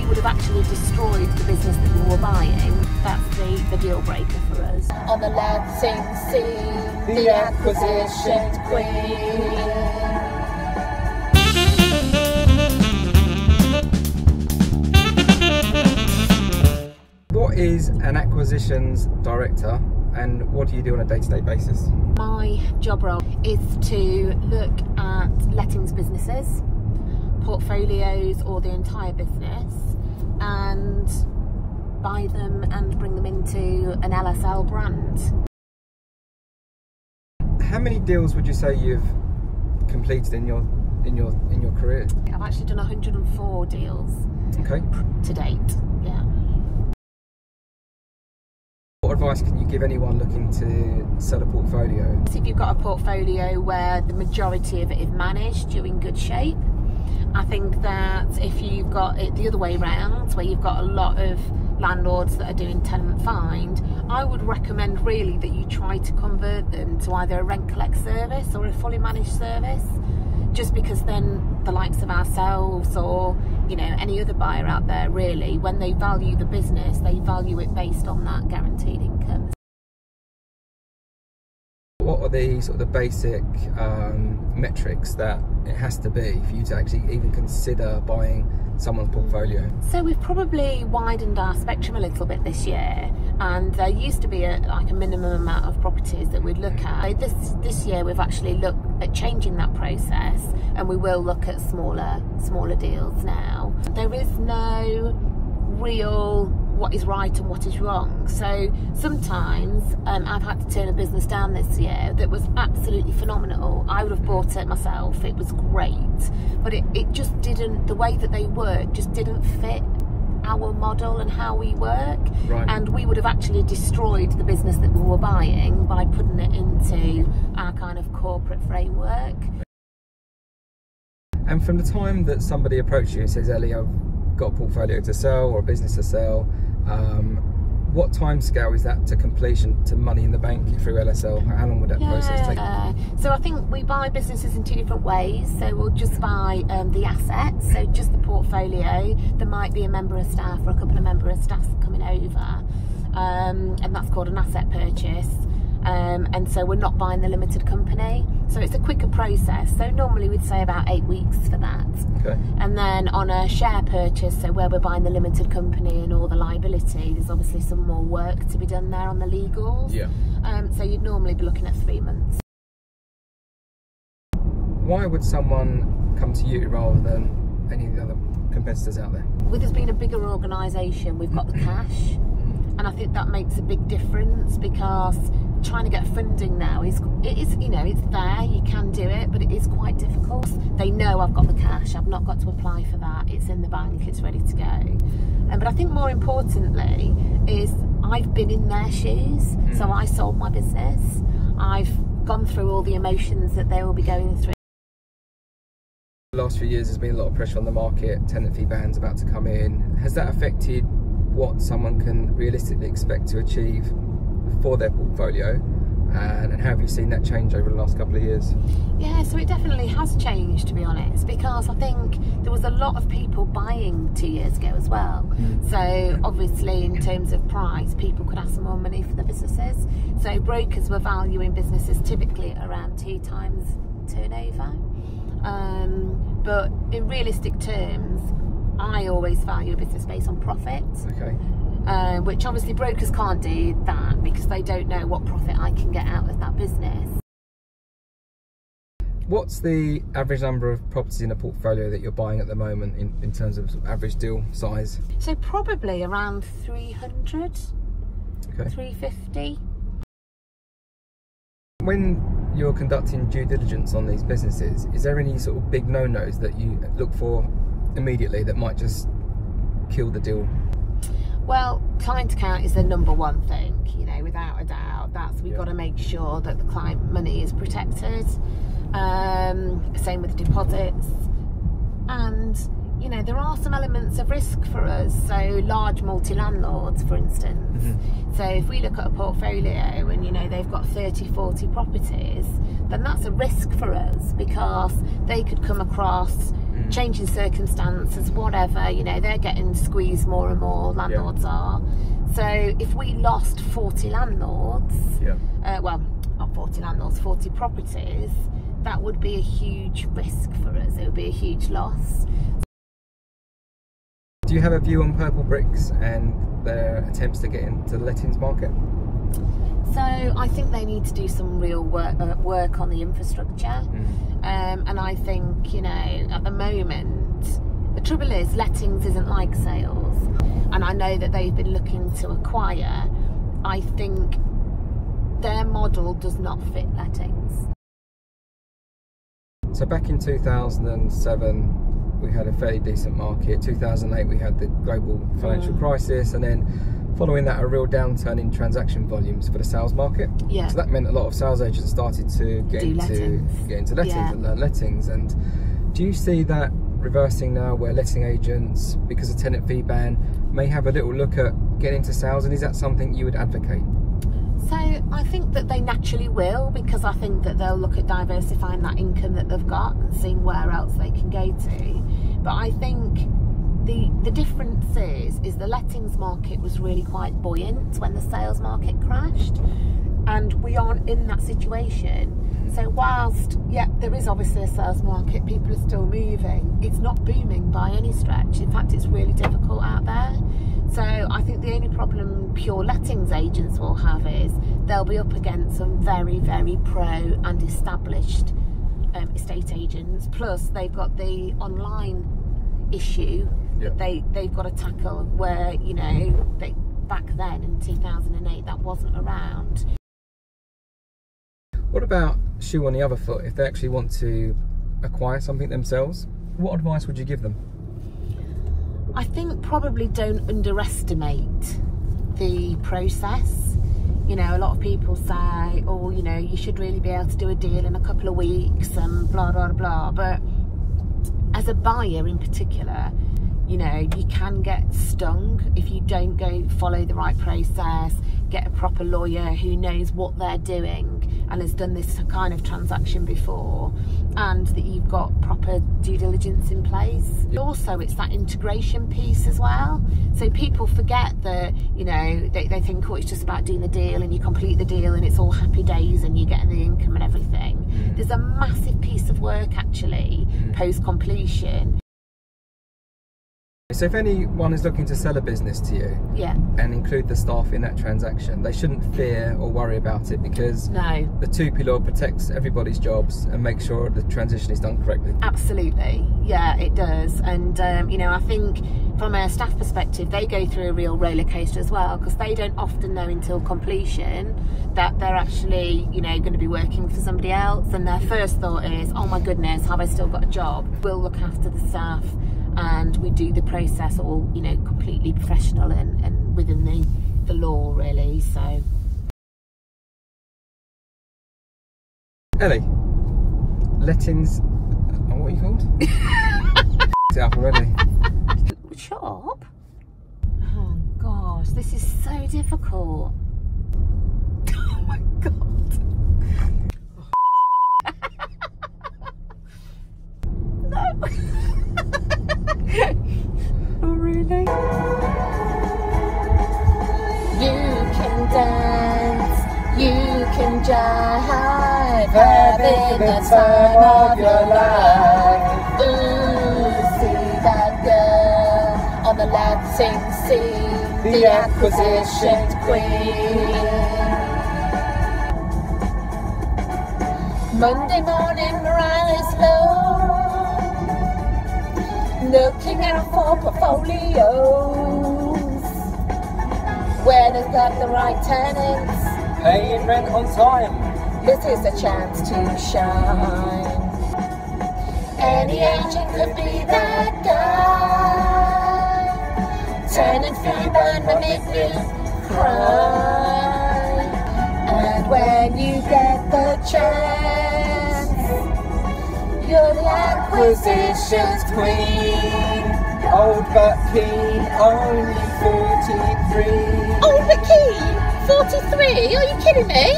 we would have actually destroyed the business that we were buying. That's the deal breaker for us. On the letting scene, the acquisitions queen. What is an acquisitions director and what do you do on a day-to-day basis? My job role is to look at lettings businesses, portfolios or the entire business, and buy them and bring them into an LSL brand. How many deals would you say you've completed in your career? I've actually done 104 deals. Okay. To date, yeah. What advice can you give anyone looking to sell a portfolio? If you've got a portfolio where the majority of it is managed, you're in good shape. I think that if you've got it the other way round, where you've got a lot of landlords that are doing tenant find, I would recommend really that you try to convert them to either a rent collect service or a fully managed service, just because then the likes of ourselves or any other buyer out there, really, when they value the business, they value it based on that guaranteed income. What are the sort of the basic metrics that it has to be for you to actually even consider buying someone's portfolio? So we've probably widened our spectrum a little bit this year, and there used to be a minimum amount of properties that we'd look at. So this year we've actually looked at changing that process, and we will look at smaller deals now. There is no real what is right and what is wrong. So sometimes I've had to turn a business down this year that was absolutely phenomenal. I would have bought it myself, it was great, but it just didn't, the way that they work just didn't fit our model and how we work. Right. And we would have actually destroyed the business that we were buying by putting it into our kind of corporate framework. And from the time that somebody approaches you and says, Ellie, I've got a portfolio to sell or a business to sell, what time scale is that to completion, to money in the bank through LSL? How long would that process take? So I think we buy businesses in two different ways. So we'll just buy the assets, so just the portfolio. There might be a member of staff or a couple of member of staff coming over, and that's called an asset purchase. And so we're not buying the limited company, so it's a quicker process. So normally we'd say about 8 weeks for that. Okay. And then on a share purchase, so where we're buying the limited company and all the liability, there's obviously some more work to be done there on the legals. Yeah. So you'd normally be looking at 3 months. Why would someone come to you rather than any of the other competitors out there? With us being a bigger organisation, we've got the cash, and I think that makes a big difference, because trying to get funding now it's there, you can do it, but it is quite difficult. They know I've got the cash, I've not got to apply for that, it's in the bank, it's ready to go. But I think more importantly is I've been in their shoes. So I sold my business, I've gone through all the emotions that they will be going through. The last few years there's been a lot of pressure on the market, tenant fee bans about to come in. Has that affected what someone can realistically expect to achieve for their portfolio, and how have you seen that change over the last couple of years? Yeah, so it definitely has changed, to be honest, because I think there was a lot of people buying 2 years ago as well. So obviously in terms of price, people could ask for more money for the businesses. So brokers were valuing businesses typically at around 2 times turnover. But in realistic terms, I always value a business based on profit. Okay. Which obviously brokers can't do that, because they don't know what profit I can get out of that business. What's the average number of properties in a portfolio that you're buying at the moment in terms of average deal size? So probably around 300, okay. 350. When you're conducting due diligence on these businesses, is there any sort of big no-nos that you look for immediately that might just kill the deal? Well, client account is the #1 thing, without a doubt. We've got to make sure that the client money is protected. Same with deposits. And, there are some elements of risk for us. So large multi-landlords, for instance. So if we look at a portfolio and, they've got 30, 40 properties, then that's a risk for us, because they could come across changing circumstances, whatever, you know, they're getting squeezed more and more, landlords are. So if we lost 40 landlords, well, not 40 landlords, 40 properties, that would be a huge risk for us. It would be a huge loss. Do you have a view on Purple Bricks and their attempts to get into the lettings market? So I think they need to do some real work on the infrastructure. And I think, you know, at the moment, the trouble is lettings isn't like sales. And I know that they've been looking to acquire. I think their model does not fit lettings. So back in 2007, we had a fairly decent market. 2008, we had the global financial crisis, and then following that, a real downturn in transaction volumes for the sales market. So that meant a lot of sales agents started to get into lettings and learn lettings. And do you see that reversing now, where letting agents, because of tenant fee ban, may have a little look at getting into sales? And is that something you would advocate? So I think that they naturally will, because I think that they'll look at diversifying that income that they've got and seeing where else they can go to. But I think the difference is the lettings market was really quite buoyant when the sales market crashed, and we aren't in that situation. So whilst, there is obviously a sales market, people are still moving, it's not booming by any stretch. In fact, it's really difficult out there. So I think the only problem pure lettings agents will have is they'll be up against some very, very pro and established estate agents. Plus they've got the online issue that they've got to tackle, where, you know, back then in 2008 that wasn't around. What about shoe on the other foot? If they actually want to acquire something themselves, what advice would you give them? I think probably don't underestimate the process. You know, a lot of people say, oh, you know, you should really be able to do a deal in a couple of weeks and blah, blah, blah. But as a buyer in particular, you know, you can get stung if you don't follow the right process, get a proper lawyer who knows what they're doing and has done this kind of transaction before, and that you've got proper due diligence in place. Also, it's that integration piece as well. So people forget that, you know, they think, oh, it's just about doing the deal and you complete the deal and it's all happy days and you're getting the income and everything. There's a massive piece of work actually post-completion. So if anyone is looking to sell a business to you and include the staff in that transaction, they shouldn't fear or worry about it, because the 2P law protects everybody's jobs and makes sure the transition is done correctly. Absolutely, yeah, it does. And you know, I think from a staff perspective, they go through a real roller coaster as well, because they don't often know until completion that they're actually, you know, going to be working for somebody else, and their first thought is, oh my goodness, have I still got a job? We'll look after the staff, and we do the process all, you know, completely professional and within the law, really. So Ellie, lettings, what are you called? It's up already. Shut up. Oh gosh, this is so difficult. Oh my god. No. Oh really? You can dance, you can jive, having the time of your life. Ooh, see that girl on the Latin Sea, the acquisitions queen. Monday morning, morale is low, looking out for portfolios where they've got the right tenants, Paying rent on time. this is a chance to shine. Any agent could be that guy, tenant fee ban will make you cry. And when you get the chance, you're the acquisitions queen. Old but keen, only 43. Old but keen? 43? Are you kidding me?